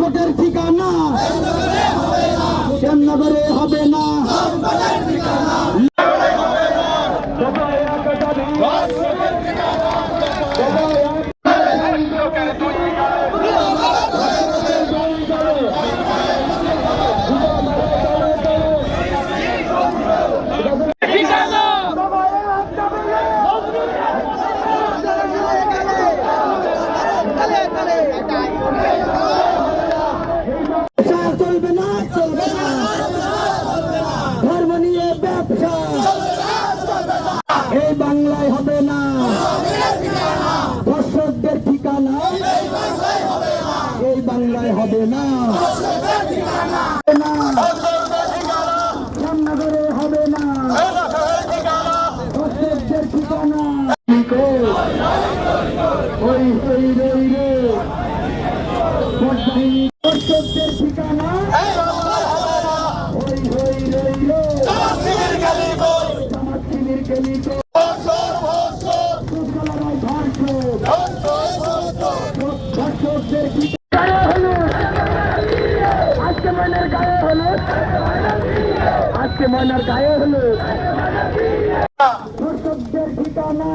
ভোটের ঠিকানা শ্যামনগরে হবে না। চলবে না, চলবে না, ধর্ম নিয়ে ব্যবসা এই বাংলায় হবে না। দর্শকদের ঠিকানা এই বাংলায় হবে না। শ্যামনগরে হবে না। দর্শকদের ঠিকানা ওই ওই রই রে দর্শকদের ঠিকানা ওই ওই রই রে সমাজসেবীর গলি দর্শকদের ঠিকানা হলো আজকে ময়নার গায়ে হলো, আজকে ময়নার গায়ে হলো দর্শকদের ঠিকানা।